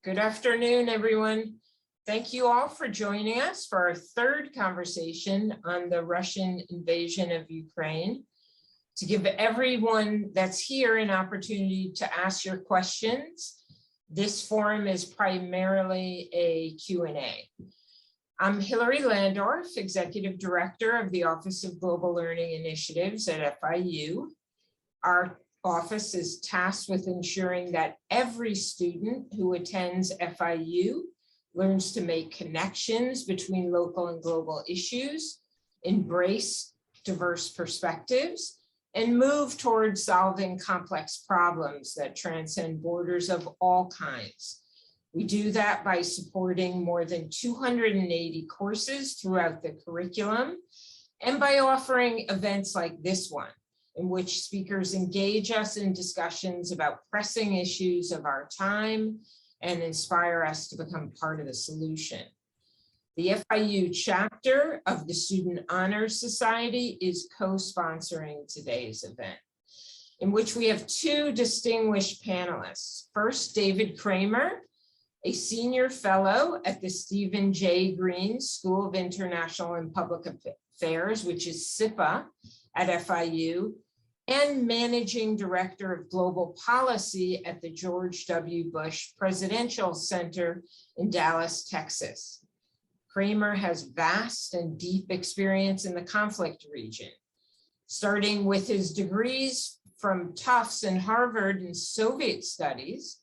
Good afternoon, everyone. Thank you all for joining us for our third conversation on the Russian invasion of Ukraine. To give everyone that's here an opportunity to ask your questions, this forum is primarily a Q&A. I'm Hilary Landorf, Executive Director of the Office of Global Learning Initiatives at FIU. Our office is tasked with ensuring that every student who attends FIU learns to make connections between local and global issues, embrace diverse perspectives, and move towards solving complex problems that transcend borders of all kinds. We do that by supporting more than 280 courses throughout the curriculum and by offering events like this one, in which speakers engage us in discussions about pressing issues of our time and inspire us to become part of the solution. The FIU chapter of the Student Honors Society is co-sponsoring today's event, in which we have two distinguished panelists. First, David Kramer, a senior fellow at the Stephen J. Green School of International and Public Affairs, which is SIPA at FIU, and Managing Director of Global Policy at the George W. Bush Presidential Center in Dallas, Texas. Kramer has vast and deep experience in the conflict region, starting with his degrees from Tufts and Harvard in Soviet Studies,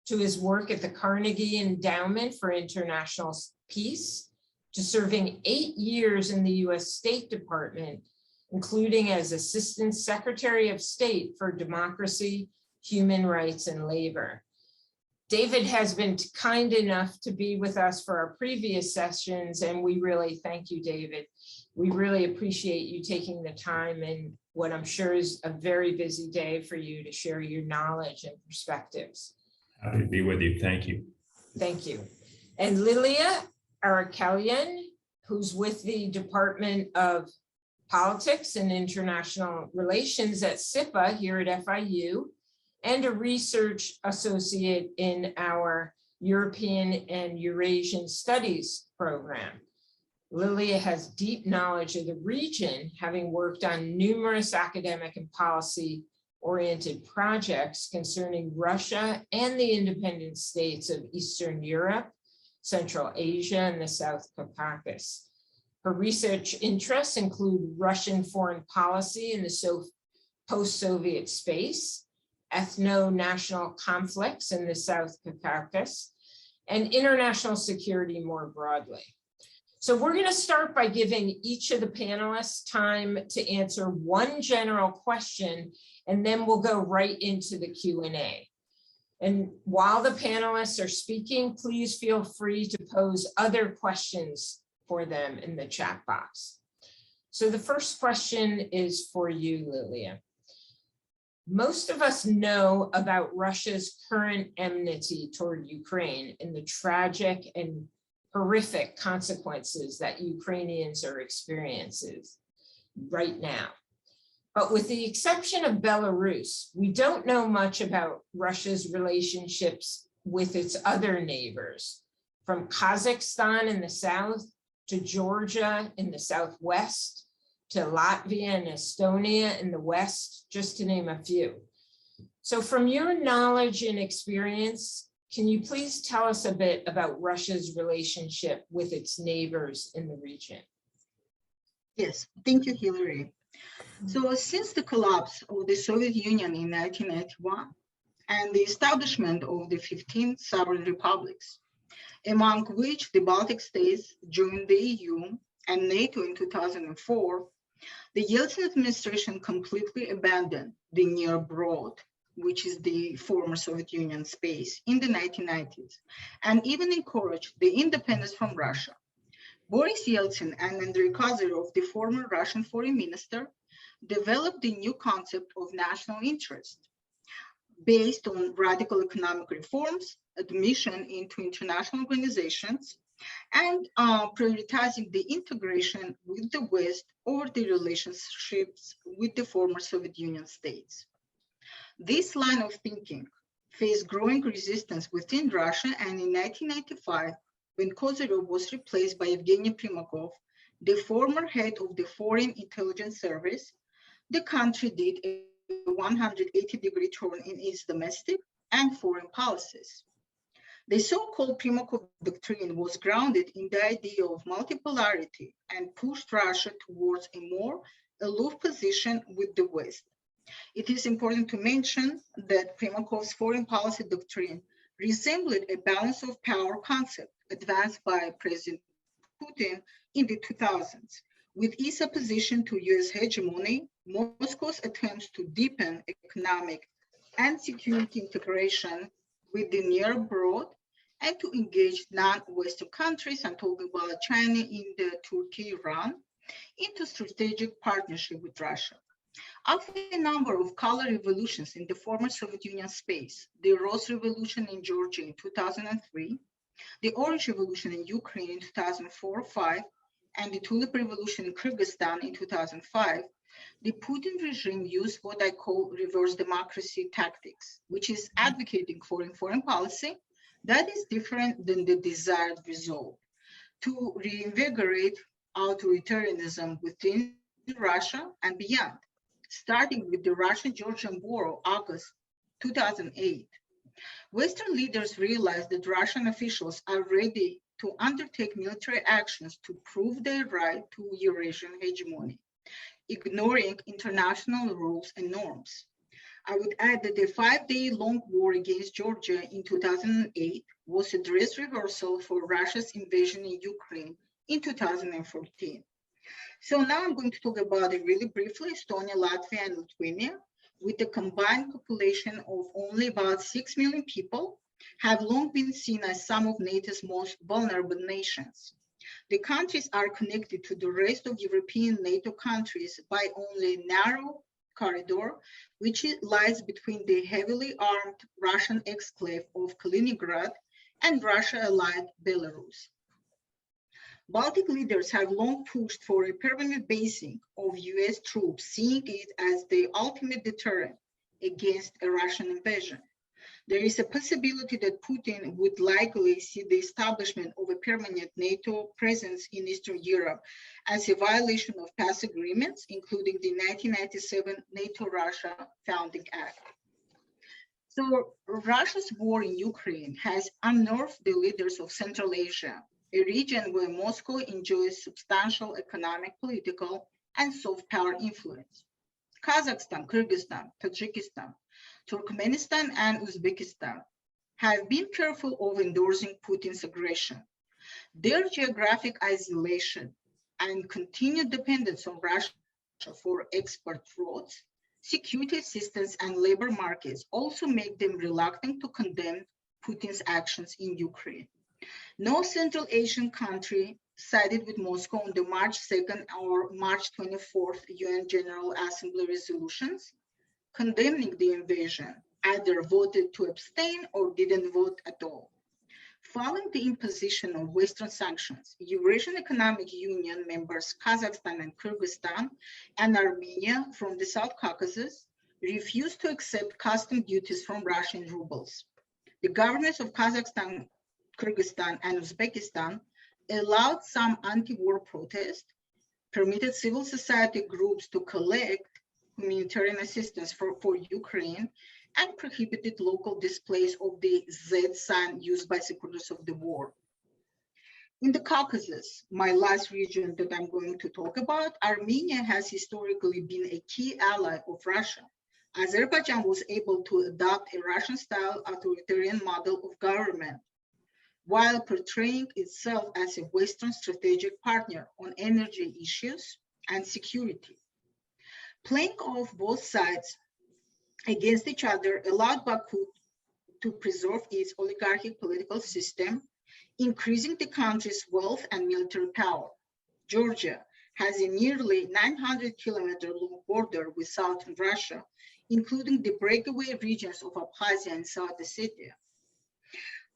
to his work at the Carnegie Endowment for International Peace, to serving 8 years in the US State Department, including as Assistant Secretary of State for Democracy, Human Rights, and Labor. David has been kind enough to be with us for our previous sessions, and we really thank you, David. We really appreciate you taking the time in what I'm sure is a very busy day for you to share your knowledge and perspectives. Happy to be with you. Thank you. Thank you. And Lilia Arakelian, who's with the Department of Politics and International Relations at SIPA here at FIU, and a research associate in our European and Eurasian Studies program. Lilia has deep knowledge of the region, having worked on numerous academic and policy-oriented projects concerning Russia and the independent states of Eastern Europe, Central Asia, and the South Caucasus. Her research interests include Russian foreign policy in the post-Soviet space, ethno-national conflicts in the South Caucasus, and international security more broadly. So we're going to start by giving each of the panelists time to answer one general question, and then we'll go right into the Q&A. And while the panelists are speaking, please feel free to pose other questions for them in the chat box. So the first question is for you, Lilia. Most of us know about Russia's current enmity toward Ukraine and the tragic and horrific consequences that Ukrainians are experiencing right now. But with the exception of Belarus, we don't know much about Russia's relationships with its other neighbors, from Kazakhstan in the south to Georgia in the southwest, to Latvia and Estonia in the west, just to name a few. So from your knowledge and experience, can you please tell us a bit about Russia's relationship with its neighbors in the region? Yes, thank you, Hilary. So since the collapse of the Soviet Union in 1991 and the establishment of the 15 sovereign republics, among which the Baltic states joined the EU and NATO in 2004, the Yeltsin administration completely abandoned the near broad, which is the former Soviet Union space, in the 1990s, and even encouraged the independence from Russia. Boris Yeltsin and Andrei Kozyrov, the former Russian foreign minister, developed the new concept of national interest based on radical economic reforms, admission into international organizations, and prioritizing the integration with the West over the relationships with the former Soviet Union states. This line of thinking faced growing resistance within Russia, and in 1995, when Kozyrov was replaced by Evgeny Primakov, the former head of the Foreign Intelligence Service, the country did a 180-degree turn in its domestic and foreign policies. The so-called Primakov Doctrine was grounded in the idea of multipolarity and pushed Russia towards a more aloof position with the West. It is important to mention that Primakov's foreign policy doctrine resembled a balance of power concept advanced by President Putin in the 2000s. With its opposition to US hegemony, Moscow's attempts to deepen economic and security integration with the near abroad and to engage non-Western countries, I'm talking about China, India, Turkey, Iran, into strategic partnership with Russia. After a number of color revolutions in the former Soviet Union space, the Rose Revolution in Georgia in 2003, the Orange Revolution in Ukraine in 2004-05, and the Tulip Revolution in Kyrgyzstan in 2005, the Putin regime used what I call reverse democracy tactics, which is advocating for a foreign policy that is different than the desired result, to reinvigorate authoritarianism within Russia and beyond, starting with the Russian-Georgian War of August 2008. Western leaders realized that Russian officials are ready to undertake military actions to prove their right to Eurasian hegemony, ignoring international rules and norms. I would add that the 5-day-long war against Georgia in 2008 was a dress rehearsal for Russia's invasion in Ukraine in 2014. So now I'm going to talk about it really briefly. Estonia, Latvia, and Lithuania, with a combined population of only about 6 million people, have long been seen as some of NATO's most vulnerable nations. The countries are connected to the rest of European NATO countries by only a narrow corridor, which lies between the heavily armed Russian exclave of Kaliningrad and Russia-allied Belarus. Baltic leaders have long pushed for a permanent basing of US troops, seeing it as the ultimate deterrent against a Russian invasion. There is a possibility that Putin would likely see the establishment of a permanent NATO presence in Eastern Europe as a violation of past agreements, including the 1997 NATO-Russia Founding Act. So Russia's war in Ukraine has unnerved the leaders of Central Asia, a region where Moscow enjoys substantial economic, political, and soft power influence. Kazakhstan, Kyrgyzstan, Tajikistan, Turkmenistan, and Uzbekistan have been careful of endorsing Putin's aggression. Their geographic isolation and continued dependence on Russia for export routes, security assistance, and labor markets also make them reluctant to condemn Putin's actions in Ukraine. No Central Asian country sided with Moscow on the March 2nd or March 24th UN General Assembly resolutions condemning the invasion, either voted to abstain or didn't vote at all. Following the imposition of Western sanctions, Eurasian Economic Union members Kazakhstan and Kyrgyzstan and Armenia from the South Caucasus refused to accept custom duties from Russian rubles. The governments of Kazakhstan, Kyrgyzstan, and Uzbekistan allowed some anti-war protests, permitted civil society groups to collect humanitarian assistance for Ukraine, and prohibited local displays of the Z sign used by supporters of the war. In the Caucasus, my last region that I'm going to talk about, Armenia has historically been a key ally of Russia. Azerbaijan was able to adopt a Russian-style authoritarian model of government, while portraying itself as a Western strategic partner on energy issues and security. Playing off both sides against each other allowed Baku to preserve its oligarchic political system, increasing the country's wealth and military power. Georgia has a nearly 900-kilometer long border with southern Russia, including the breakaway regions of Abkhazia and South Ossetia,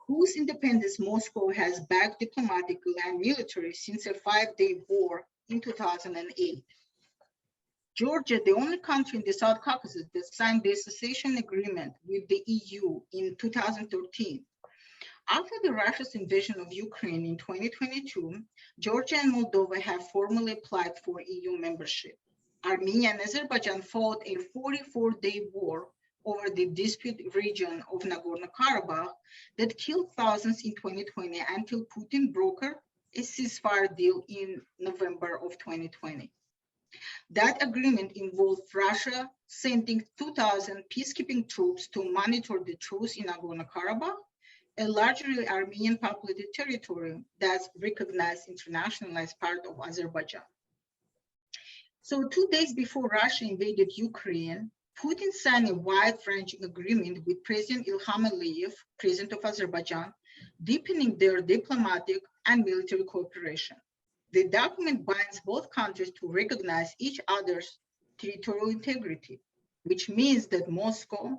whose independence Moscow has backed diplomatically and military since a 5-day war in 2008. Georgia, the only country in the South Caucasus that signed the association agreement with the EU in 2013. After the Russia's invasion of Ukraine in 2022, Georgia and Moldova have formally applied for EU membership. Armenia and Azerbaijan fought a 44-day war over the disputed region of Nagorno-Karabakh that killed thousands in 2020 until Putin brokered a ceasefire deal in November of 2020. That agreement involved Russia sending 2,000 peacekeeping troops to monitor the truce in Nagorno-Karabakh, a largely Armenian populated territory that's recognized internationally as part of Azerbaijan. So 2 days before Russia invaded Ukraine, Putin signed a wide-ranging agreement with President Ilham Aliyev, President of Azerbaijan, deepening their diplomatic and military cooperation. The document binds both countries to recognize each other's territorial integrity, which means that Moscow,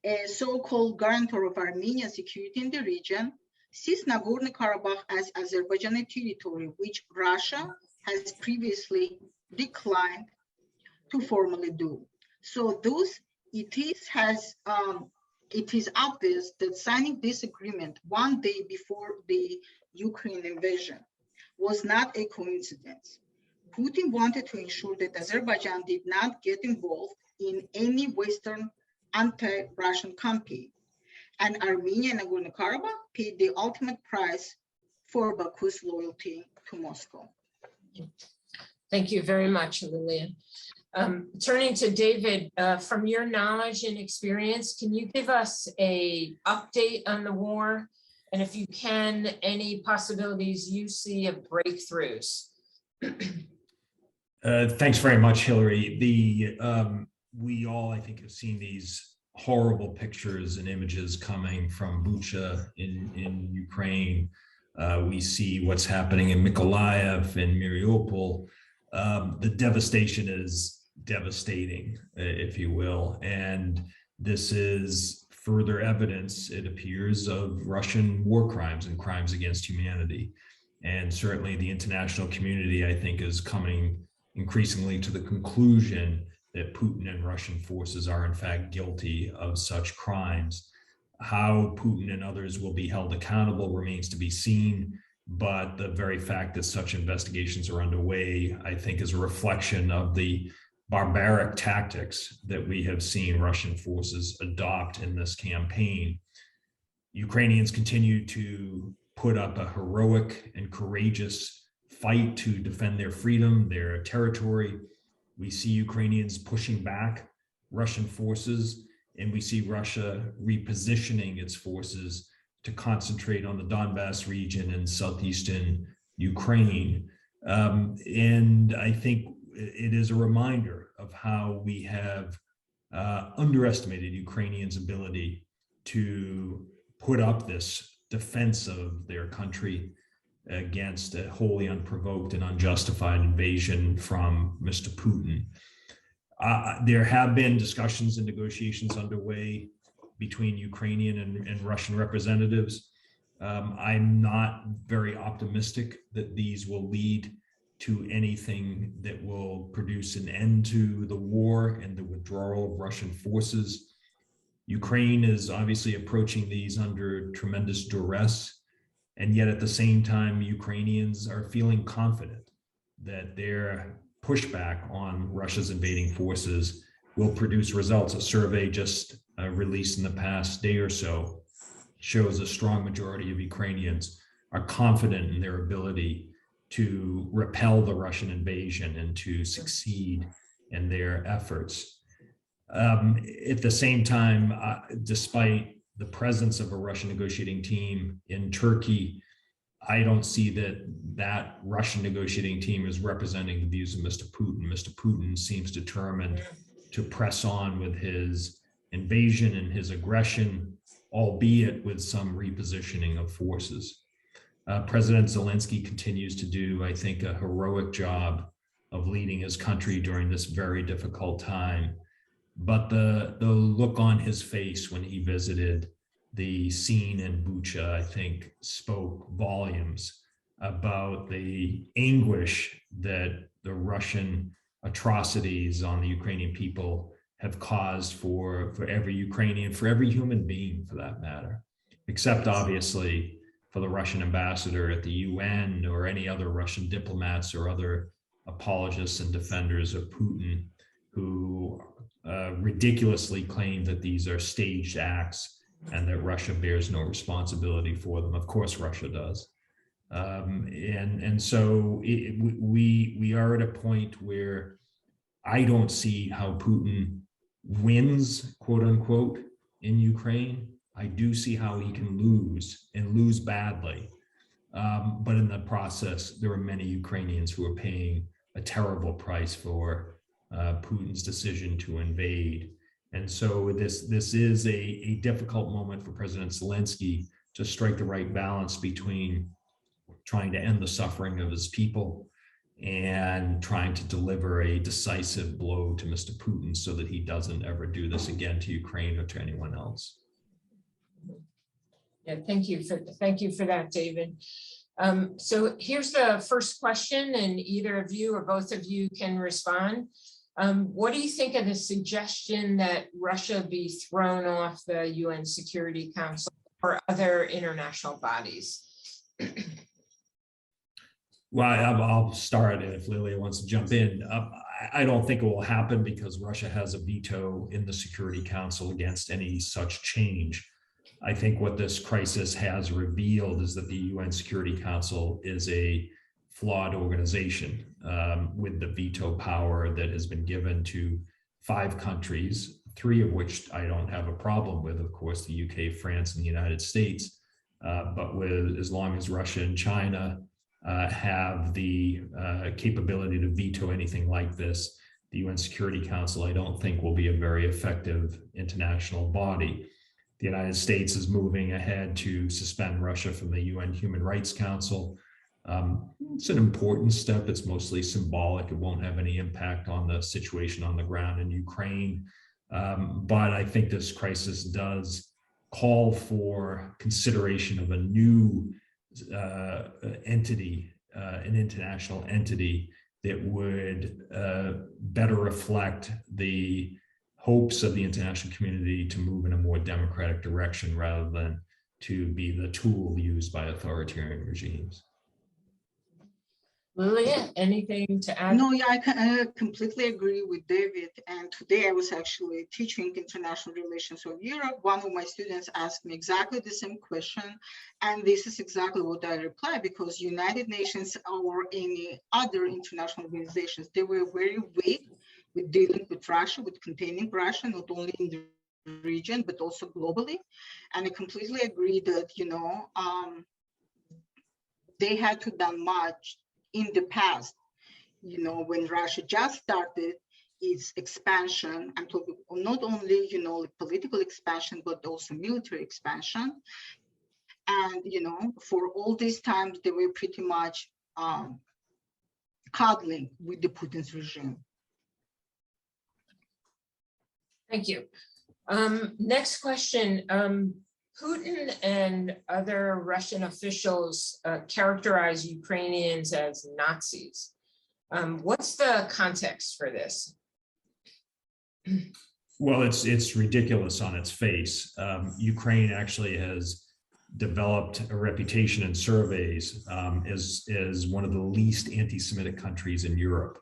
a so-called guarantor of Armenian security in the region, sees Nagorno-Karabakh as Azerbaijani territory, which Russia has previously declined to formally do. So it is obvious that signing this agreement 1 day before the Ukraine invasion was not a coincidence. Putin wanted to ensure that Azerbaijan did not get involved in any Western anti-Russian campaign, and Armenia and Nagorno-Karabakh paid the ultimate price for Baku's loyalty to Moscow. Thank you very much, Lillian. Turning to David, from your knowledge and experience, can you give us an update on the war? And if you can, any possibilities you see of breakthroughs? Thanks very much, Hillary. We all, I think, have seen these horrible pictures and images coming from Bucha in Ukraine. We see what's happening in Mykolaiv and Mariupol. The devastation is devastating, if you will. And this is further evidence, it appears, of Russian war crimes and crimes against humanity. And certainly the international community, I think, is coming increasingly to the conclusion that Putin and Russian forces are in fact guilty of such crimes. How Putin and others will be held accountable remains to be seen, but the very fact that such investigations are underway, I think, is a reflection of the barbaric tactics that we have seen Russian forces adopt in this campaign. Ukrainians continue to put up a heroic and courageous fight to defend their freedom, their territory. We see Ukrainians pushing back Russian forces, and we see Russia repositioning its forces to concentrate on the Donbass region and southeastern Ukraine. And I think it is a reminder of how we have underestimated Ukrainians' ability to put up this defense of their country against a wholly unprovoked and unjustified invasion from Mr. Putin. There have been discussions and negotiations underway between Ukrainian and Russian representatives. I'm not very optimistic that these will lead to anything that will produce an end to the war and the withdrawal of Russian forces. Ukraine is obviously approaching these under tremendous duress, and yet at the same time, Ukrainians are feeling confident that their pushback on Russia's invading forces will produce results. A survey just released in the past day or so shows a strong majority of Ukrainians are confident in their ability to repel the Russian invasion and to succeed in their efforts. At the same time, despite the presence of a Russian negotiating team in Turkey, I don't see that Russian negotiating team is representing the views of Mr. Putin. Mr. Putin seems determined to press on with his invasion and his aggression, albeit with some repositioning of forces. President Zelensky continues to do, I think, a heroic job of leading his country during this very difficult time. But the look on his face when he visited the scene in Bucha, I think, spoke volumes about the anguish that the Russian atrocities on the Ukrainian people have caused for every Ukrainian, for every human being for that matter, except obviously for the Russian ambassador at the UN or any other Russian diplomats or other apologists and defenders of Putin who ridiculously claim that these are staged acts and that Russia bears no responsibility for them. Of course, Russia does. So we are at a point where I don't see how Putin wins, quote unquote, in Ukraine. I do see how he can lose and lose badly. But in the process, there are many Ukrainians who are paying a terrible price for Putin's decision to invade. And so this is a difficult moment for President Zelensky to strike the right balance between trying to end the suffering of his people and trying to deliver a decisive blow to Mr. Putin so that he doesn't ever do this again to Ukraine or to anyone else. Yeah, thank you for that, David. So here's the first question, and either of you or both of you can respond. What do you think of the suggestion that Russia be thrown off the UN Security Council or other international bodies? Well, I'll start, and if Lilia wants to jump in. I don't think it will happen because Russia has a veto in the Security Council against any such change. I think what this crisis has revealed is that the UN Security Council is a flawed organization with the veto power that has been given to 5 countries, 3 of which I don't have a problem with, of course, the UK, France, and the United States. But as long as Russia and China have the capability to veto anything like this, the UN Security Council, I don't think, will be a very effective international body. The United States is moving ahead to suspend Russia from the UN Human Rights Council. It's an important step. It's mostly symbolic. It won't have any impact on the situation on the ground in Ukraine. But I think this crisis does call for consideration of a new entity, an international entity that would better reflect the hopes of the international community to move in a more democratic direction rather than to be the tool used by authoritarian regimes. Lilia, anything to add? No, yeah, I completely agree with David. And today I was actually teaching international relations of Europe. One of my students asked me exactly the same question. And this is exactly what I replied, because United Nations or any other international organizations, they were very weak with dealing with Russia, with containing Russia, not only in the region, but also globally. And I completely agree that, they had to done much in the past, when Russia just started its expansion. I'm talking not only, like political expansion, but also military expansion. And, for all these times, they were pretty much cuddling with the Putin's regime. Thank you. Next question. Putin and other Russian officials characterize Ukrainians as Nazis. What's the context for this? Well, it's ridiculous on its face. Ukraine actually has developed a reputation in surveys as one of the least anti-Semitic countries in Europe.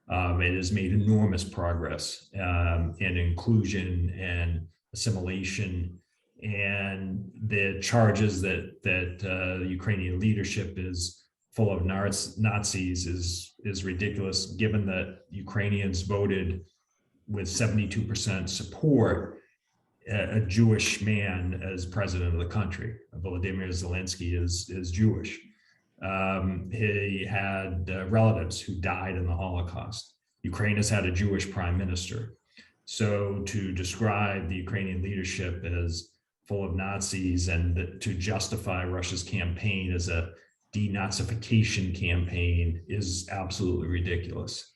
It has made enormous progress in inclusion and assimilation, and the charges that the Ukrainian leadership is full of Nazis is ridiculous, given that Ukrainians voted with 72% support a Jewish man as president of the country. Volodymyr Zelensky is Jewish. He had relatives who died in the Holocaust. Ukraine has had a Jewish prime minister. So to describe the Ukrainian leadership as full of Nazis and to justify Russia's campaign as a denazification campaign is absolutely ridiculous.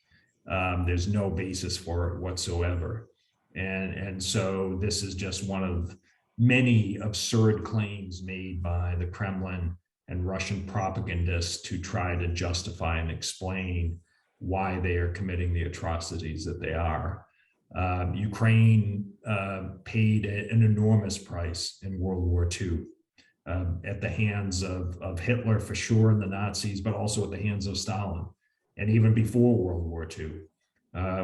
There's no basis for it whatsoever. And so this is just one of many absurd claims made by the Kremlin and Russian propagandists to try to justify and explain why they are committing the atrocities that they are. Ukraine paid an enormous price in World War II at the hands of Hitler for sure and the Nazis, but also at the hands of Stalin. And even before World War II,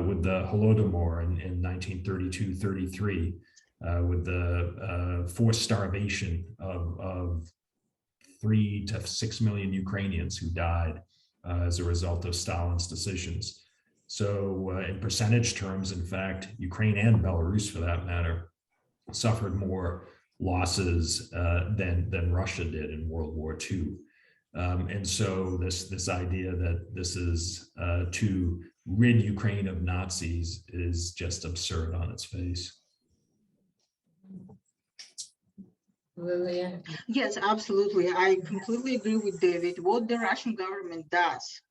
with the Holodomor in 1932-33, with the forced starvation of 3 to 6 million Ukrainians who died as a result of Stalin's decisions. So in percentage terms, in fact, Ukraine and Belarus, for that matter, suffered more losses than Russia did in World War II. And so this idea that this is to rid Ukraine of Nazis is just absurd on its face. Lillian? Yes, absolutely. I completely agree with David. What the Russian government does,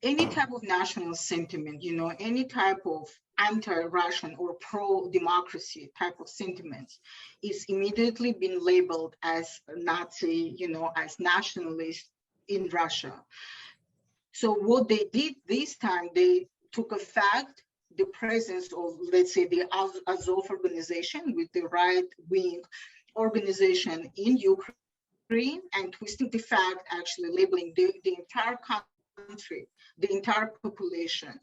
any type of national sentiment, any type of anti-Russian or pro-democracy type of sentiments is immediately being labeled as Nazi, as nationalist in Russia. So what they did this time, they took a fact, the presence of, let's say, the Azov organization with the right-wing organization in Ukraine, and twisting the fact, actually labeling the entire country, the entire population,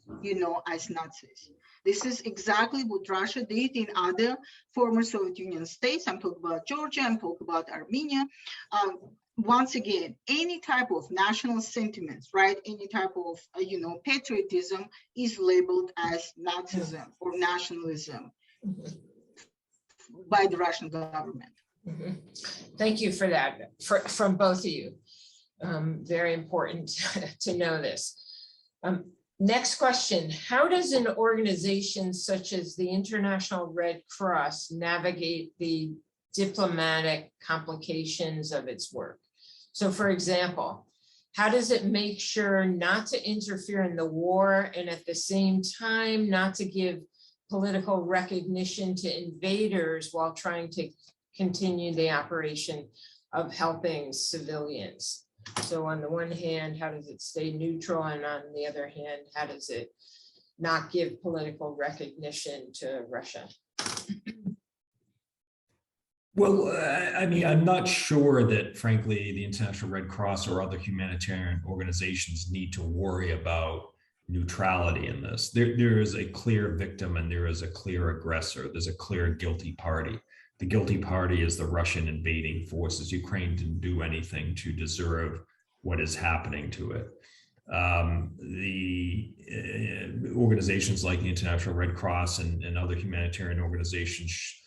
as Nazis. This is exactly what Russia did in other former Soviet Union states. I'm talking about Georgia, I'm talking about Armenia. Once again, any type of national sentiments, right? Any type of, patriotism is labeled as Nazism or nationalism by the Russian government. Mm-hmm. Thank you for that, from both of you. Very important to know this. Next question, how does an organization such as the International Red Cross navigate the diplomatic complications of its work? So for example, how does it make sure not to interfere in the war and at the same time not to give political recognition to invaders while trying to continue the operation of helping civilians? So on the one hand, how does it stay neutral? And on the other hand, how does it not give political recognition to Russia? Well, I mean, I'm not sure that, frankly, the International Red Cross or other humanitarian organizations need to worry about neutrality in this. There is a clear victim and there is a clear aggressor. There's a clear guilty party. The guilty party is the Russian invading forces. Ukraine didn't do anything to deserve what is happening to it. The organizations like the International Red Cross and other humanitarian organizations,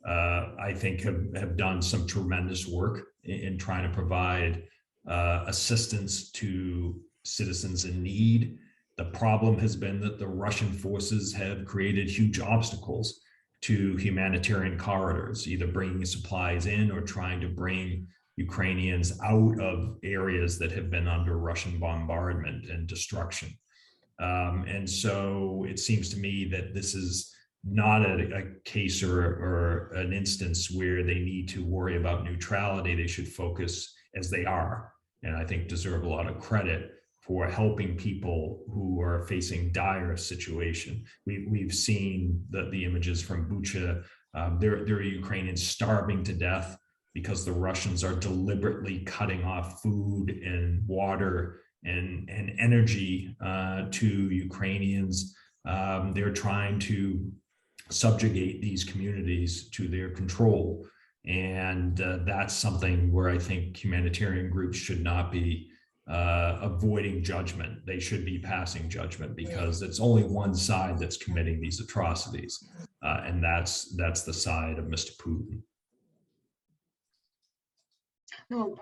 I think, have done some tremendous work in trying to provide assistance to citizens in need. The problem has been that the Russian forces have created huge obstacles to humanitarian corridors, either bringing supplies in or trying to bring Ukrainians out of areas that have been under Russian bombardment and destruction. And so it seems to me that this is not a case or an instance where they need to worry about neutrality. They should focus, as they are, and I think deserve a lot of credit for helping people who are facing dire situation. We've seen the images from Bucha. There are Ukrainians starving to death because the Russians are deliberately cutting off food and water and energy to Ukrainians. They're trying to subjugate these communities to their control. And that's something where I think humanitarian groups should not be avoiding judgment. They should be passing judgment, because it's only one side that's committing these atrocities, and that's the side of Mr. Putin. No,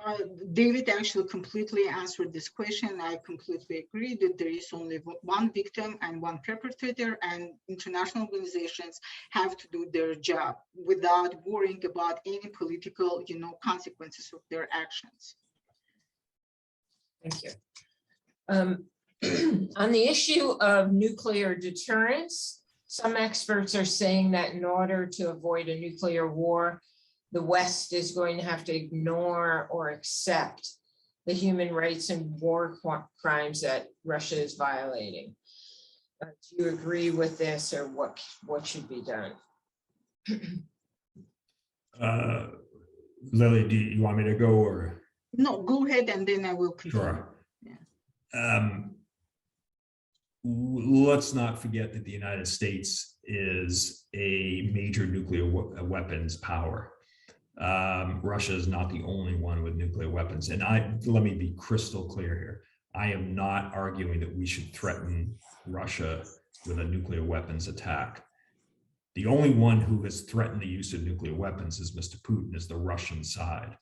David actually completely answered this question. I completely agree that there is only one victim and one perpetrator, and international organizations have to do their job without worrying about any political, consequences of their actions. Thank you. On the issue of nuclear deterrence, some experts are saying that in order to avoid a nuclear war, the West is going to have to ignore or accept the human rights and war crimes that Russia is violating. Do you agree with this, or what should be done? Lily, do you want me to go, or? No, go ahead, and then I will continue. Sure. Yeah. Let's not forget that the United States is a major nuclear weapons power. Russia is not the only one with nuclear weapons. And let me be crystal clear here. I am not arguing that we should threaten Russia with a nuclear weapons attack. The only one who has threatened the use of nuclear weapons is Mr. Putin, is the Russian side.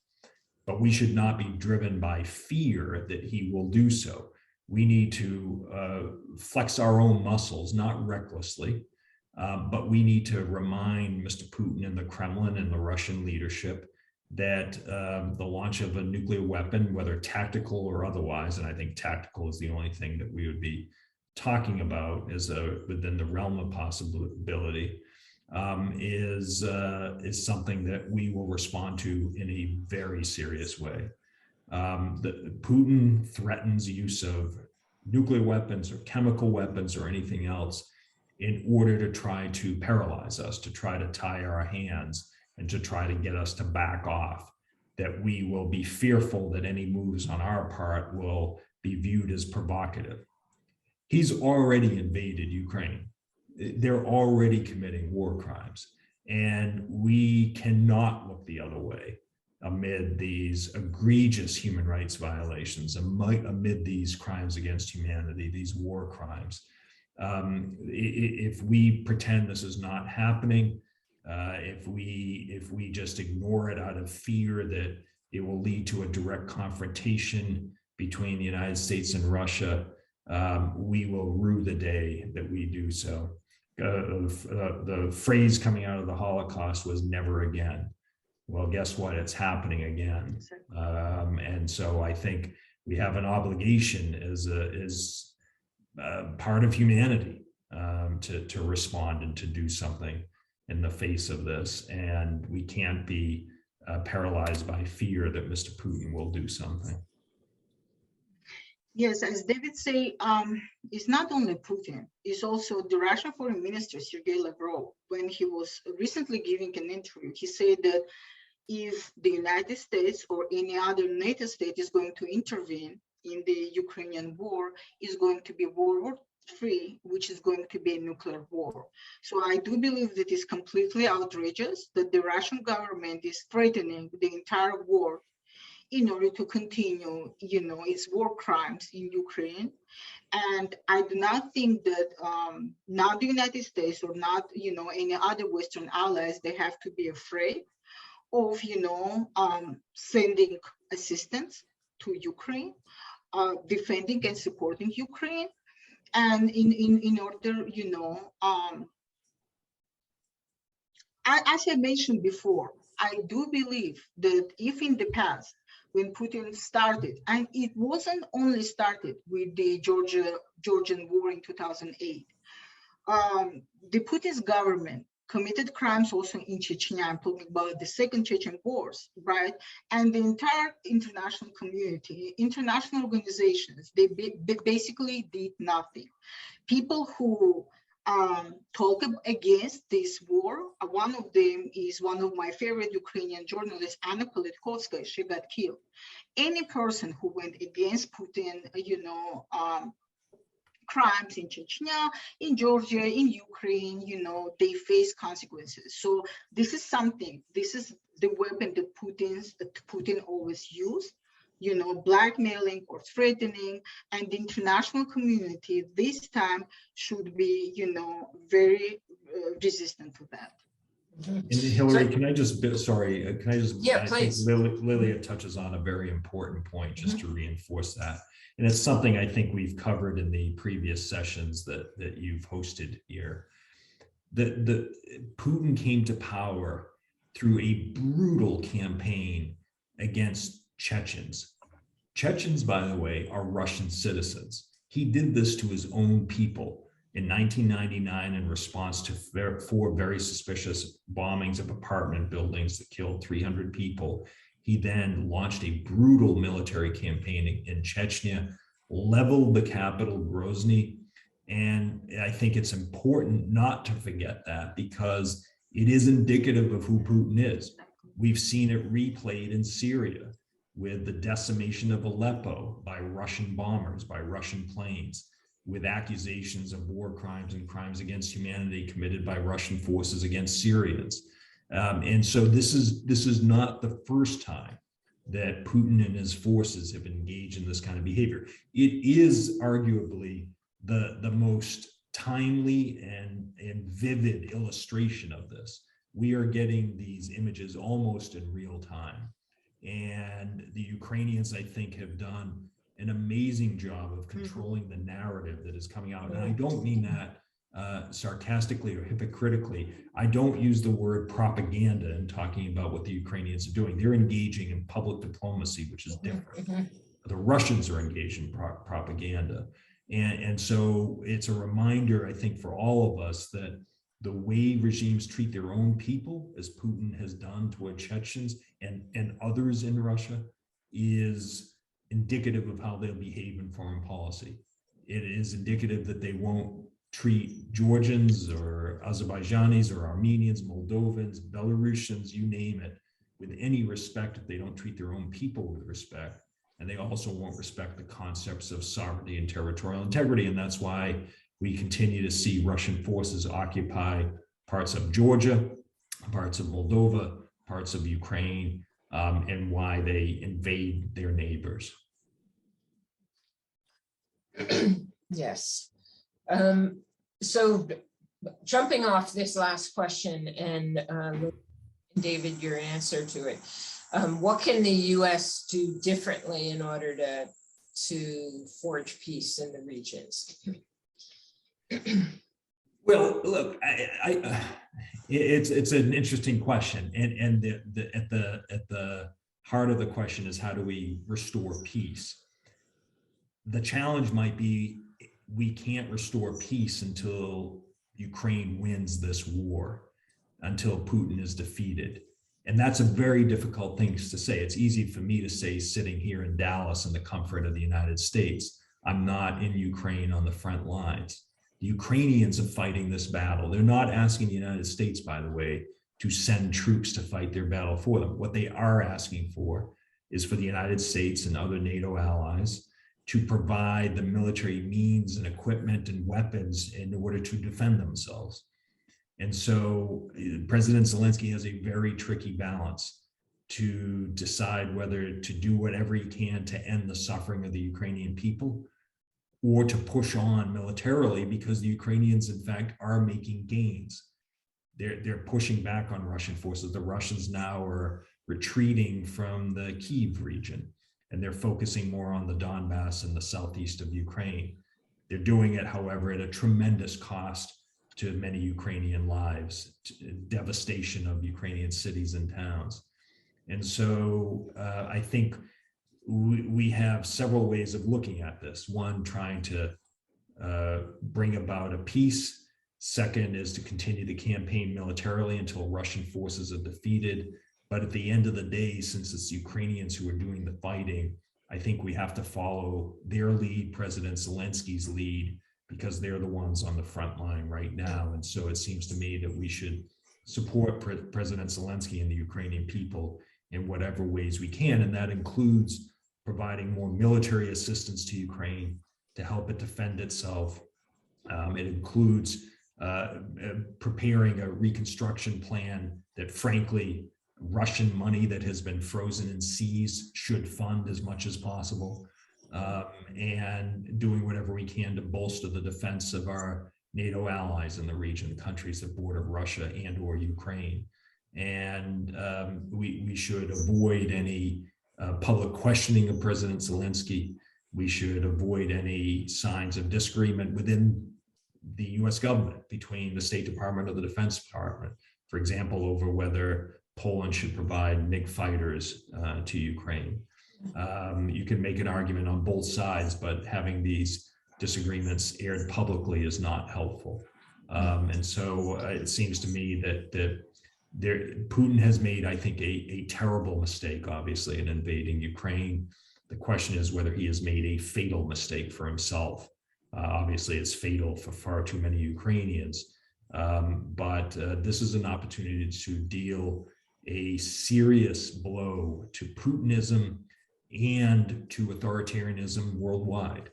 But we should not be driven by fear that he will do so. We need to flex our own muscles, not recklessly, but we need to remind Mr. Putin and the Kremlin and the Russian leadership that the launch of a nuclear weapon, whether tactical or otherwise, and I think tactical is the only thing that we would be talking about as within the realm of possibility, is something that we will respond to in a very serious way. Putin threatens use of nuclear weapons or chemical weapons or anything else in order to try to paralyze us, to try to tie our hands, and to try to get us to back off, that we will be fearful that any moves on our part will be viewed as provocative. He's already invaded Ukraine. They're already committing war crimes, and we cannot look the other way amid these egregious human rights violations, amid these crimes against humanity, these war crimes. If we pretend this is not happening, if we just ignore it out of fear that it will lead to a direct confrontation between the United States and Russia, we will rue the day that we do so. The phrase coming out of the Holocaust was "never again." Well, guess what? It's happening again. And so I think we have an obligation as part of humanity to respond and to do something in the face of this. And we can't be paralyzed by fear that Mr. Putin will do something. Yes, as David say, it's not only Putin, it's also the Russian Foreign Minister, Sergei Lavrov. When he was recently giving an interview, he said that if the United States or any other NATO state is going to intervene in the Ukrainian war, is going to be World War III, which is going to be a nuclear war. So I do believe that it's completely outrageous that the Russian government is threatening the entire world in order to continue, its war crimes in Ukraine. And I do not think that not the United States or not, any other Western allies, they have to be afraid of, sending assistance to Ukraine, defending and supporting Ukraine. And in order, as I mentioned before, I do believe that if in the past, when Putin started, and it wasn't only started with the Georgian war in 2008, the Putin's government committed crimes also in Chechnya. I'm talking about the second Chechen wars, right? And the entire international community, international organizations, they basically did nothing. People who talk against this war, one of them is one of my favorite Ukrainian journalists, Anna Politkovskaya. She got killed. Any person who went against Putin, crimes in Chechnya, in Georgia, in Ukraine, they face consequences. So this is the weapon that Putin always used, blackmailing or threatening, and the international community this time should be, very resistant to that. And Hillary, can I just, Yeah, please. I think Lilia touches on a very important point, just to reinforce that. And it's something I think we've covered in the previous sessions that you've hosted here. The Putin came to power through a brutal campaign against Chechens. Chechens, by the way, are Russian citizens. He did this to his own people in 1999 in response to four very suspicious bombings of apartment buildings that killed 300 people He then launched a brutal military campaign in Chechnya, leveled the capital, Grozny. And I think it's important not to forget that, because it is indicative of who Putin is. We've seen it replayed in Syria with the decimation of Aleppo by Russian bombers, by Russian planes, with accusations of war crimes and crimes against humanity committed by Russian forces against Syrians. And so this is not the first time that Putin and his forces have engaged in this kind of behavior. It is arguably the most timely and vivid illustration of this. We are getting these images almost in real time. And the Ukrainians, I think, have done an amazing job of controlling the narrative that is coming out. And I don't mean that sarcastically or hypocritically. I don't use the word propaganda in talking about what the Ukrainians are doing. They're engaging in public diplomacy, which is different. The Russians are engaged in propaganda. And so it's a reminder, I think, for all of us that the way regimes treat their own people, as Putin has done toward Chechens and others in Russia, is indicative of how they'll behave in foreign policy. It is indicative that they won't treat Georgians or Azerbaijanis or Armenians, Moldovans, Belarusians, you name it, with any respect if they don't treat their own people with respect. And they also won't respect the concepts of sovereignty and territorial integrity. And that's why we continue to see Russian forces occupy parts of Georgia, parts of Moldova, parts of Ukraine, and why they invade their neighbors. Yes. So jumping off this last question and David, your answer to it, what can the U.S. do differently in order to forge peace in the regions? Well, look, it's an interesting question, and at the heart of the question is, how do we restore peace? The challenge might be, we can't restore peace until Ukraine wins this war, until Putin is defeated. And that's a very difficult thing to say. It's easy for me to say sitting here in Dallas in the comfort of the United States. I'm not in Ukraine on the front lines. The Ukrainians are fighting this battle. They're not asking the United States, by the way, to send troops to fight their battle for them. What they are asking for is for the United States and other NATO allies to provide the military means and equipment and weapons in order to defend themselves. And so President Zelensky has a very tricky balance to decide whether to do whatever he can to end the suffering of the Ukrainian people, or to push on militarily, because the Ukrainians, in fact, are making gains. They're pushing back on Russian forces. The Russians now are retreating from the Kyiv region, and they're focusing more on the Donbass and the southeast of Ukraine. They're doing it, however, at a tremendous cost to many Ukrainian lives, devastation of Ukrainian cities and towns. And so I think we have several ways of looking at this. One, trying to bring about a peace. Second is to continue the campaign militarily until Russian forces are defeated. But at the end of the day, since it's Ukrainians who are doing the fighting, I think we have to follow their lead, President Zelensky's lead, because they're the ones on the front line right now. And so it seems to me that we should support President Zelensky and the Ukrainian people in whatever ways we can. And that includes providing more military assistance to Ukraine to help it defend itself. It includes preparing a reconstruction plan that, frankly, Russian money that has been frozen in seas should fund as much as possible, and doing whatever we can to bolster the defense of our NATO allies in the region, countries that border Russia and or Ukraine. And we should avoid any public questioning of President Zelensky. We should avoid any signs of disagreement within the US government, between the State Department or the Defense Department, for example, over whether Poland should provide MiG fighters to Ukraine. You can make an argument on both sides, but having these disagreements aired publicly is not helpful. And so it seems to me that Putin has made, I think, a terrible mistake, obviously, in invading Ukraine. The question is whether he has made a fatal mistake for himself. Obviously, it's fatal for far too many Ukrainians. But this is an opportunity to deal a serious blow to Putinism and to authoritarianism worldwide.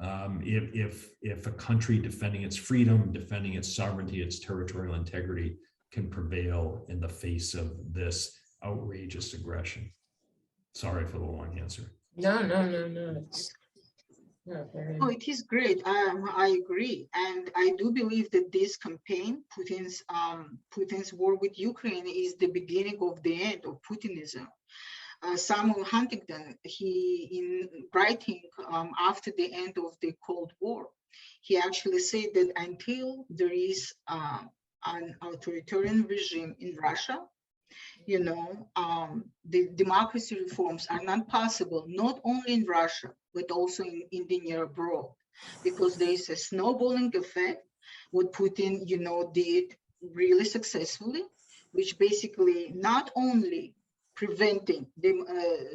If a country defending its freedom, defending its sovereignty, its territorial integrity can prevail in the face of this outrageous aggression. Sorry for the long answer. No. Oh, it is great. I agree, and I do believe that this campaign, Putin's war with Ukraine, is the beginning of the end of Putinism. Samuel Huntington, in writing after the end of the Cold War, he actually said that until there is an authoritarian regime in Russia, the democracy reforms are not possible, not only in Russia, but also in the near abroad, because there is a snowballing effect, what Putin, did really successfully, which basically not only preventing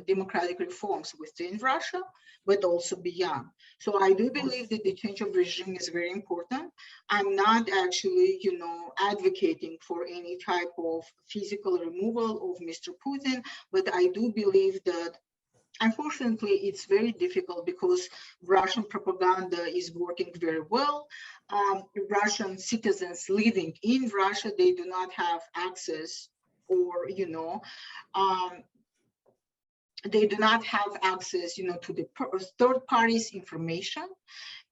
democratic reforms within Russia, but also beyond. So I do believe that the change of regime is very important. I'm not actually, advocating for any type of physical removal of Mr. Putin, but I do believe that unfortunately, it's very difficult because Russian propaganda is working very well. Russian citizens living in Russia, they do not have access or, they do not have access, to the third party's information.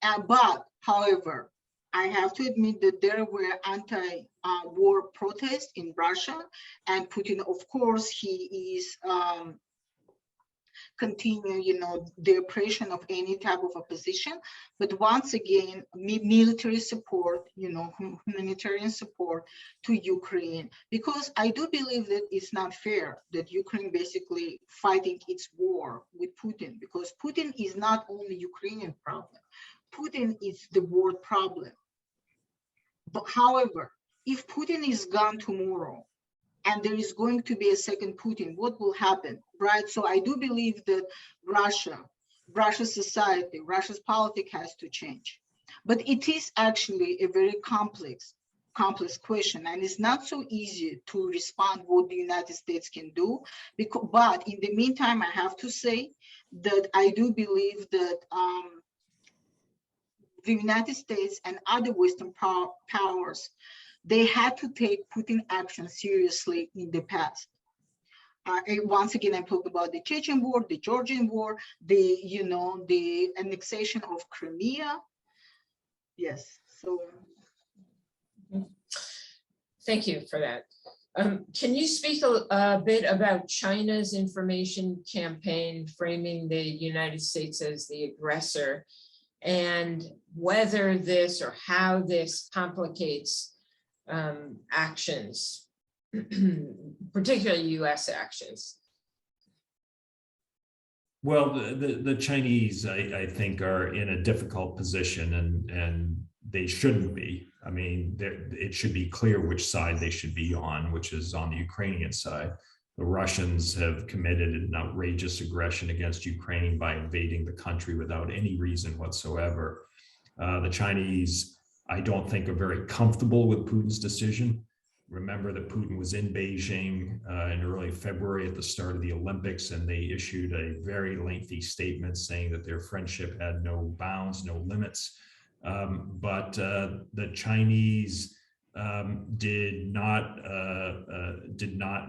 But, however, I have to admit that there were anti-war protests in Russia, and Putin, of course, he is continue, the oppression of any type of opposition. But once again, military support, humanitarian support to Ukraine, because I do believe that it's not fair that Ukraine basically fighting its war with Putin, because Putin is not only Ukrainian problem. Putin is the world problem. But however, if Putin is gone tomorrow, and there is going to be a second Putin, what will happen, right? So I do believe that Russia's society, Russia's politics has to change. But it is actually a very complex question, and it's not so easy to respond what the United States can do. But in the meantime, I have to say that I do believe that the United States and other Western powers, they had to take Putin action seriously in the past. Once again, I'm talking about the Chechen war, the Georgian war, the annexation of Crimea. Yes, so. Thank you for that. Can you speak a bit about China's information campaign framing the United States as the aggressor, and whether this or how this complicates actions, particularly U.S. actions? Well, the Chinese, I think, are in a difficult position, and they shouldn't be. I mean, it should be clear which side they should be on, which is on the Ukrainian side. The Russians have committed an outrageous aggression against Ukraine by invading the country without any reason whatsoever. The Chinese, I don't think, are very comfortable with Putin's decision. Remember that Putin was in Beijing in early February at the start of the Olympics, and they issued a very lengthy statement saying that their friendship had no bounds, no limits. But the Chinese did not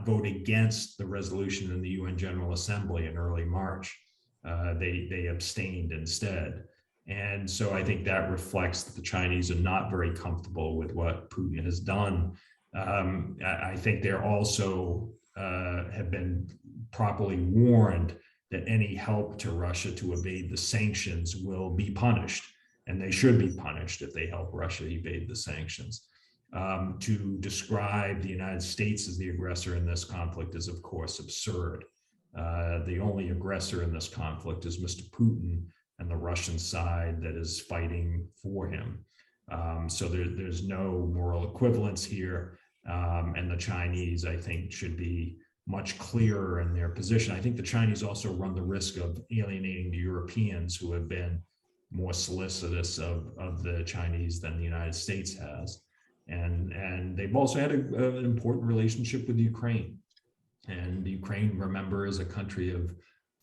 vote against the resolution in the UN General Assembly in early March. They abstained instead. And so I think that reflects that the Chinese are not very comfortable with what Putin has done. I think they're also have been properly warned that any help to Russia to evade the sanctions will be punished, and they should be punished if they help Russia evade the sanctions. To describe the United States as the aggressor in this conflict is, of course, absurd. The only aggressor in this conflict is Mr. Putin and the Russian side that is fighting for him. So there's no moral equivalence here. And the Chinese, I think, should be much clearer in their position. I think the Chinese also run the risk of alienating the Europeans, who have been more solicitous of the Chinese than the United States has. And they've also had an important relationship with Ukraine. And Ukraine, remember, is a country of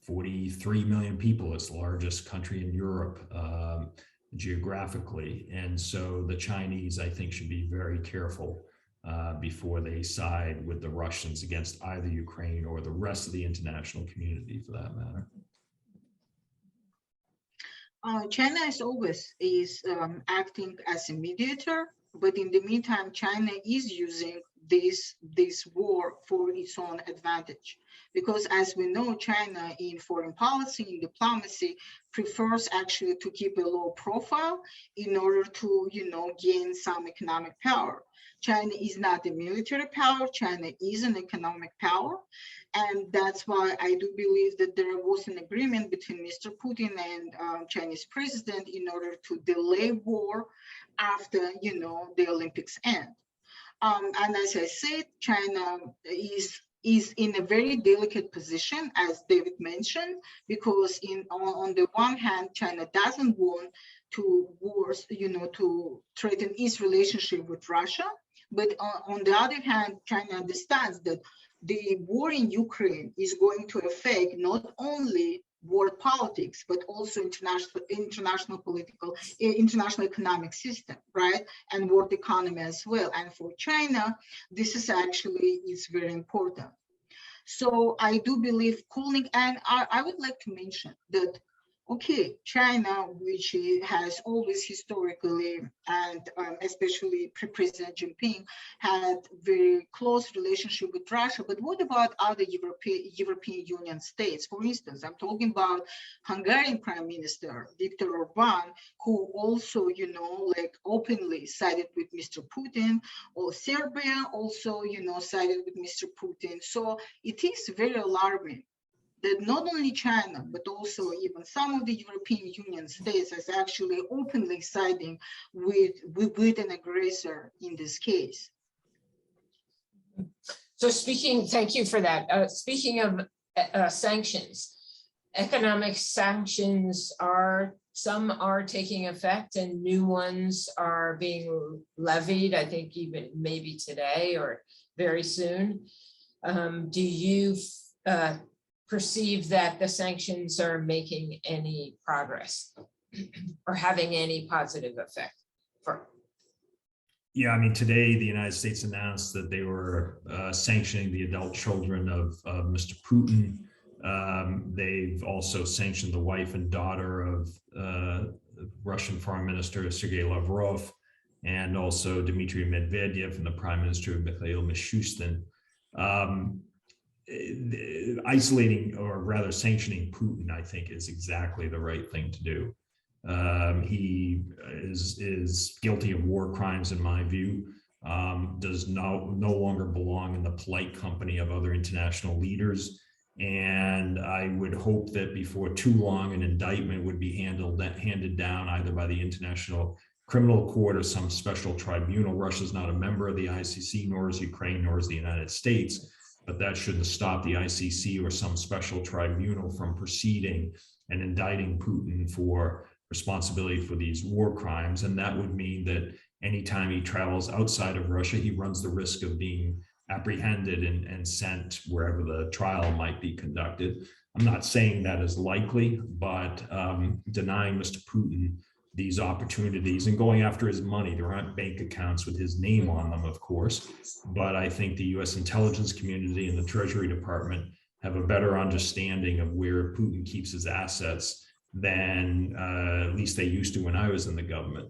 43 million people. It's the largest country in Europe geographically. And so the Chinese, I think, should be very careful before they side with the Russians against either Ukraine or the rest of the international community, for that matter. China as always is acting as a mediator, but in the meantime, China is using this war for its own advantage, because as we know, China in foreign policy, in diplomacy, prefers actually to keep a low profile in order to, gain some economic power. China is not a military power. China is an economic power. And that's why I do believe that there was an agreement between Mr. Putin and Chinese president in order to delay war after, the Olympics end. And as I said, China is in a very delicate position, as David mentioned, because on the one hand, China doesn't want to to threaten its relationship with Russia. But on the other hand, China understands that the war in Ukraine is going to affect not only world politics, but also international economic system, right? And world economy as well. And for China, this is very important. So I do believe cooling, and I would like to mention that, okay, China, which has always historically, and especially President Jinping, had very close relationship with Russia, but what about other European Union states? For instance, I'm talking about Hungarian Prime Minister Viktor Orban, who also, openly sided with Mr. Putin, or Serbia also, sided with Mr. Putin. So it is very alarming that not only China, but also even some of the European Union states is actually openly siding with an aggressor in this case. So thank you for that. Speaking of sanctions, economic sanctions some are taking effect and new ones are being levied, I think even maybe today or very soon. Do you perceive that the sanctions are making any progress or having any positive effect? Yeah, I mean, today the United States announced that they were sanctioning the adult children of Mr. Putin. They've also sanctioned the wife and daughter of Russian Foreign Minister Sergei Lavrov, and also Dmitry Medvedev and the Prime Minister Mikhail Mishustin. Isolating, or rather sanctioning Putin, I think, is exactly the right thing to do. He is guilty of war crimes, in my view, does no longer belong in the polite company of other international leaders. And I would hope that before too long, an indictment would be handed down either by the International Criminal Court or some special tribunal. Russia's not a member of the ICC, nor is Ukraine, nor is the United States. But that shouldn't stop the ICC or some special tribunal from proceeding and indicting Putin for responsibility for these war crimes. And that would mean that anytime he travels outside of Russia, he runs the risk of being apprehended and sent wherever the trial might be conducted. I'm not saying that is likely, but denying Mr. Putin these opportunities and going after his money. There aren't bank accounts with his name on them, of course, but I think the US intelligence community and the Treasury Department have a better understanding of where Putin keeps his assets than at least they used to when I was in the government.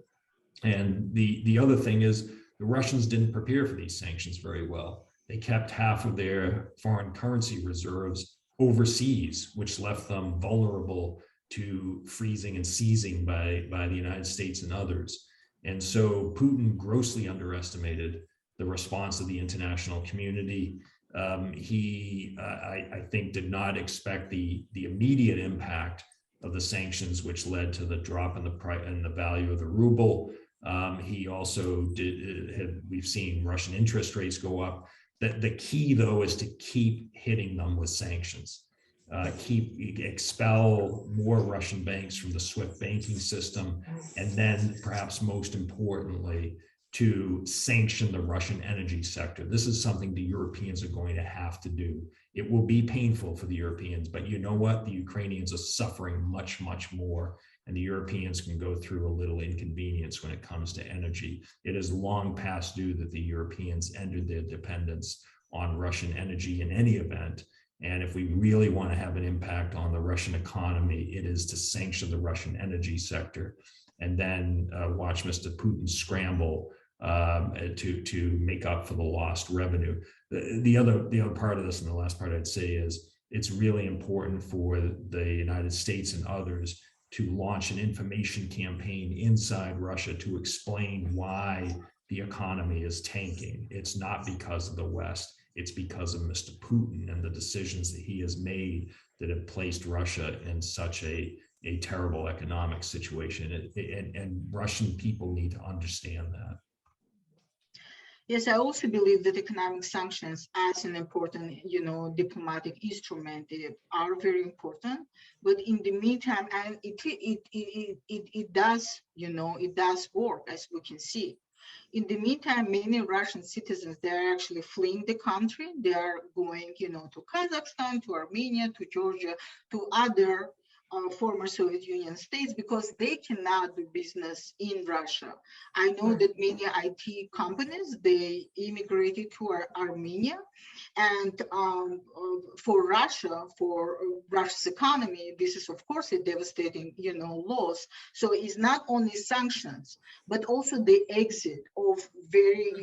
And the other thing is the Russians didn't prepare for these sanctions very well. They kept half of their foreign currency reserves overseas, which left them vulnerable to freezing and seizing by the United States and others. And so Putin grossly underestimated the response of the international community. I think, did not expect the immediate impact of the sanctions, which led to the drop in the value of the ruble. He also we've seen Russian interest rates go up. The key, though, is to keep hitting them with sanctions. Expel more Russian banks from the SWIFT banking system, and then perhaps most importantly, to sanction the Russian energy sector. This is something the Europeans are going to have to do. It will be painful for the Europeans, but you know what? The Ukrainians are suffering much, much more, and the Europeans can go through a little inconvenience when it comes to energy. It is long past due that the Europeans ended their dependence on Russian energy in any event. And if we really want to have an impact on the Russian economy, it is to sanction the Russian energy sector, and then watch Mr. Putin scramble to make up for the lost revenue. The other part of this, and the last part I'd say, is it's really important for the United States and others to launch an information campaign inside Russia to explain why the economy is tanking. It's not because of the West. It's because of Mr. Putin and the decisions that he has made that have placed Russia in such a terrible economic situation. And Russian people need to understand that. Yes, I also believe that economic sanctions as an important, diplomatic instrument are very important. But in the meantime, and it does, it does work, as we can see. In the meantime, many Russian citizens, they're actually fleeing the country. They are going, to Kazakhstan, to Armenia, to Georgia, to other former Soviet Union states, because they cannot do business in Russia. I know that many IT companies, they immigrated to Armenia, and for Russia's economy, this is of course a devastating, loss. So it's not only sanctions, but also the exit of very,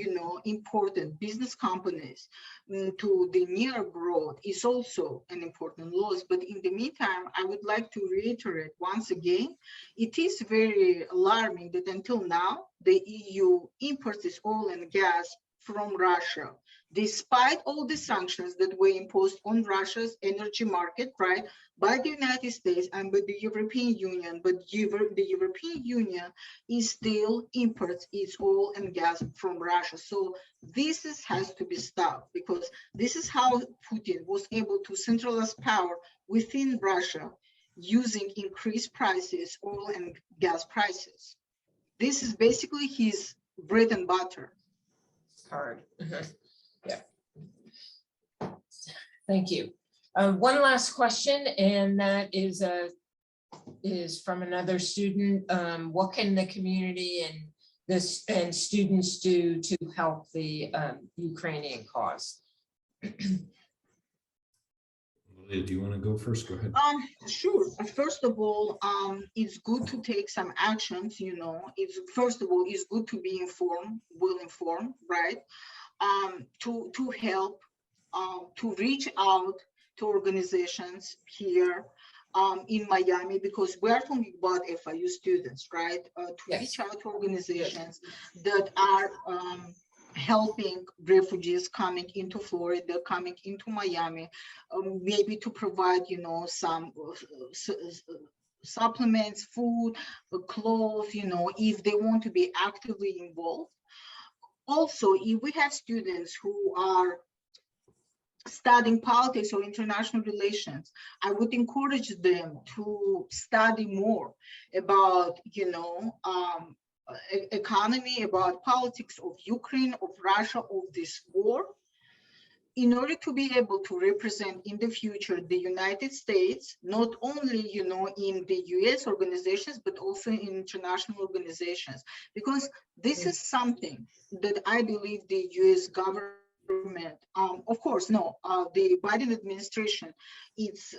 important business companies to the near abroad is also an important loss. But in the meantime, I would like to reiterate once again, it is very alarming that until now, the EU imports its oil and gas from Russia, despite all the sanctions that were imposed on Russia's energy market, right, by the United States and by the European Union. But the European Union is still imports its oil and gas from Russia. So this has to be stopped, because this is how Putin was able to centralize power within Russia using increased prices, oil and gas prices. This is basically his bread and butter. Hard. Yeah. Thank you. One last question, and that is from another student. What can the community and students do to help the Ukrainian cause? Do you want to go first? Go ahead. Sure. First of all, it's good to take some actions. It's good to be well informed, right? To help, to reach out to organizations here in Miami, because we're talking about FIU students, right? To reach out to organizations that are helping refugees coming into Florida, coming into Miami, maybe to provide, some supplements, food, clothes, if they want to be actively involved. Also, if we have students who are studying politics or international relations, I would encourage them to study more about, economy, about politics of Ukraine, of Russia, of this war, in order to be able to represent in the future the United States, not only, in the US organizations, but also in international organizations. Because this is something that I believe the US government, of course, no, the Biden administration, is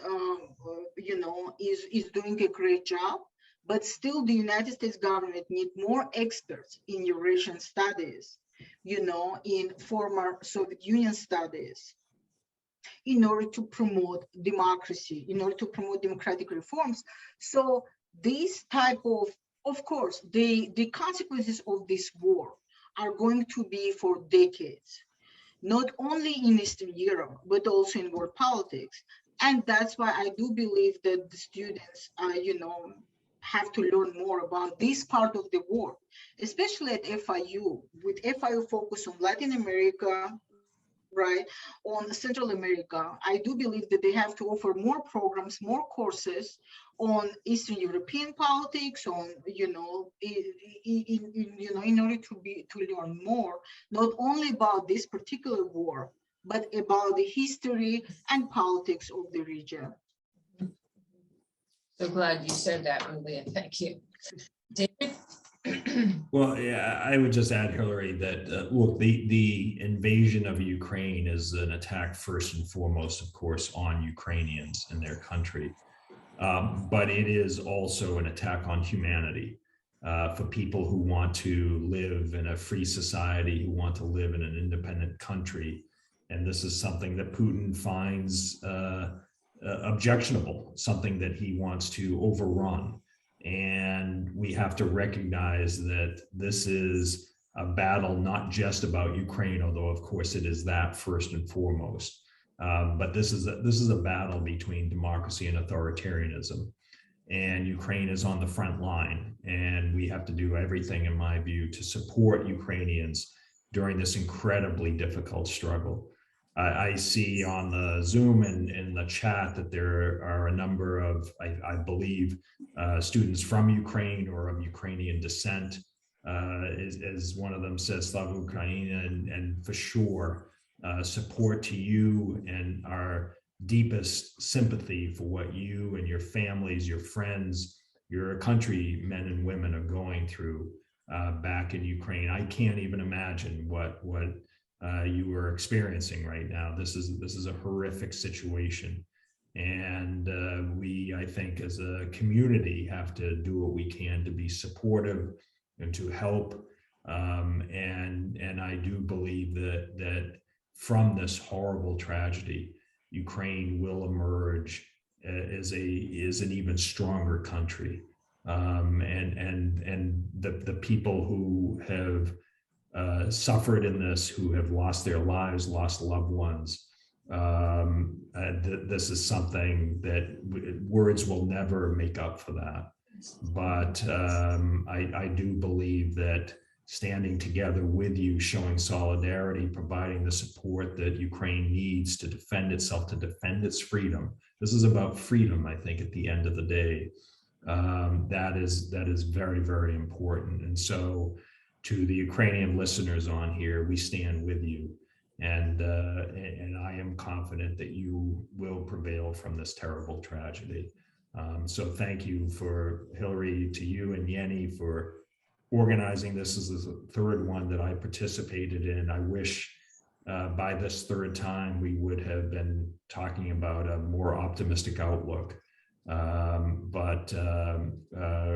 doing a great job. But still, the United States government need more experts in Eurasian studies, in former Soviet Union studies, in order to promote democracy, in order to promote democratic reforms. So this type of course, the consequences of this war are going to be for decades, not only in Eastern Europe, but also in world politics. And that's why I do believe that the students, have to learn more about this part of the war, especially at FIU, with FIU focus on Latin America, right, on Central America. I do believe that they have to offer more programs, more courses on Eastern European politics, on, in order to learn more, not only about this particular war, but about the history and politics of the region. So glad you said that, Malia. Thank you. David? Well, yeah, I would just add, Hillary, that look, the invasion of Ukraine is an attack first and foremost, of course, on Ukrainians and their country. But it is also an attack on humanity for people who want to live in a free society, who want to live in an independent country. And this is something that Putin finds objectionable, something that he wants to overrun. And we have to recognize that this is a battle not just about Ukraine, although of course it is that first and foremost. But this is a battle between democracy and authoritarianism. And Ukraine is on the front line. And we have to do everything, in my view, to support Ukrainians during this incredibly difficult struggle. I see on the Zoom and in the chat that there are a number of, I believe, students from Ukraine or of Ukrainian descent, as one of them says, Slava Ukraina, and for sure, support to you and our deepest sympathy for what you and your families, your friends, your countrymen and women are going through back in Ukraine. I can't even imagine what you are experiencing right now. This is a horrific situation, and we, I think, as a community, have to do what we can to be supportive and to help. And I do believe that from this horrible tragedy, Ukraine will emerge as an even stronger country. And the people who have suffered in this, who have lost their lives, lost loved ones. This is something that words will never make up for that. But I do believe that standing together with you, showing solidarity, providing the support that Ukraine needs to defend itself, to defend its freedom. This is about freedom, I think, at the end of the day. That is very, very important. And so, to the Ukrainian listeners on here, we stand with you, and I am confident that you will prevail from this terrible tragedy. So thank you, for Hillary, to you and Yenny for organizing this. This is the third one that I participated in. I wish by this third time we would have been talking about a more optimistic outlook. But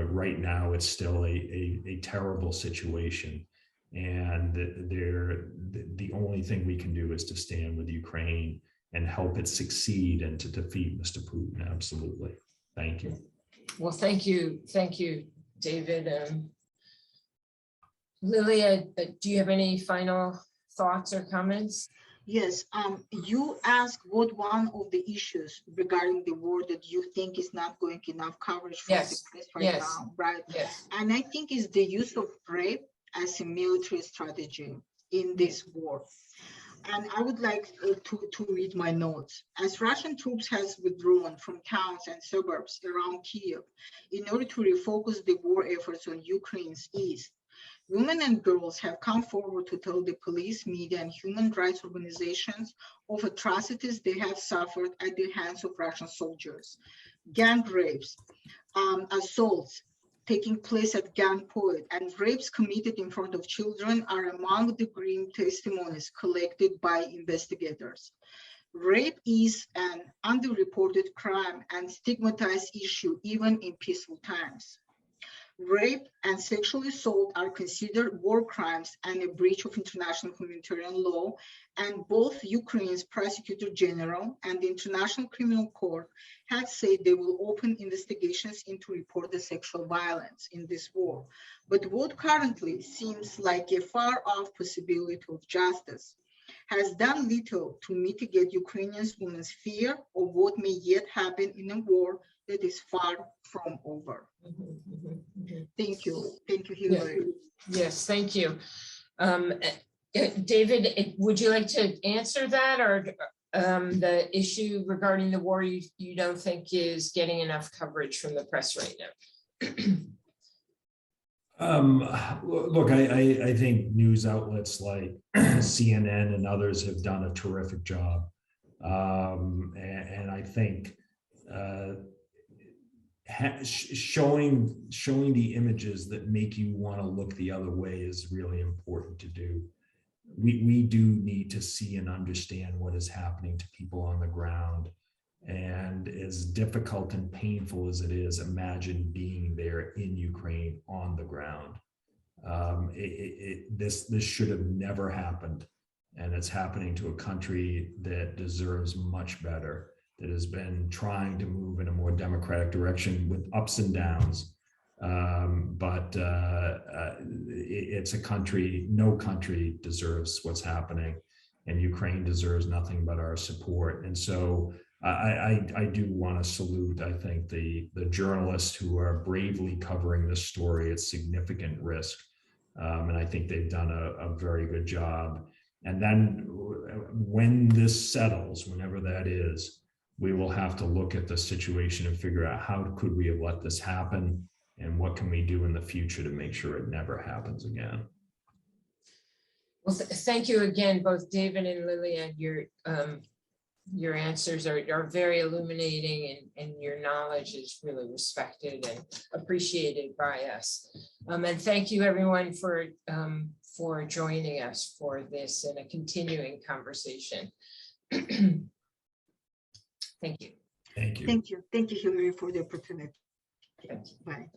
right now it's still a terrible situation, and the only thing we can do is to stand with Ukraine and help it succeed and to defeat Mr. Putin. Absolutely. Thank you. Well, thank you, David. Lilia, do you have any final thoughts or comments? Yes, you asked what one of the issues regarding the war that you think is not going enough coverage from the press right now, right? Yes. And I think is the use of rape as a military strategy in this war. And I would like to read my notes. As Russian troops has withdrawn from towns and suburbs around Kiev in order to refocus the war efforts on Ukraine's east, women and girls have come forward to tell the police, media, and human rights organizations of atrocities they have suffered at the hands of Russian soldiers. Gang rapes, assaults taking place at gunpoint, and rapes committed in front of children are among the grim testimonies collected by investigators. Rape is an underreported crime and stigmatized issue even in peaceful times. Rape and sexual assault are considered war crimes and a breach of international humanitarian law, and both Ukraine's Prosecutor General and the International Criminal Court had said they will open investigations into reported sexual violence in this war. But what currently seems like a far-off possibility of justice has done little to mitigate Ukrainian women's fear of what may yet happen in a war that is far from over. Mhm. Thank you, Hillary. Yes, thank you. David, would you like to answer that, or the issue regarding the war you don't think is getting enough coverage from the press right now? Look, I think news outlets like CNN and others have done a terrific job. And I think showing the images that make you want to look the other way is really important to do. We do need to see and understand what is happening to people on the ground. And as difficult and painful as it is, imagine being there in Ukraine on the ground. This should have never happened. And it's happening to a country that deserves much better, that has been trying to move in a more democratic direction with ups and downs. But it's a country, no country deserves what's happening, and Ukraine deserves nothing but our support. And so I do want to salute, I think, the journalists who are bravely covering this story at significant risk. And I think they've done a very good job. And then when this settles, whenever that is, we will have to look at the situation and figure out how could we have let this happen, and what can we do in the future to make sure it never happens again. Well, thank you again, both David and Lillian. Your answers are very illuminating, and your knowledge is really respected and appreciated by us. And thank you everyone for joining us for this and a continuing conversation. Thank you. Thank you. Thank you, Hillary, for the opportunity. Bye.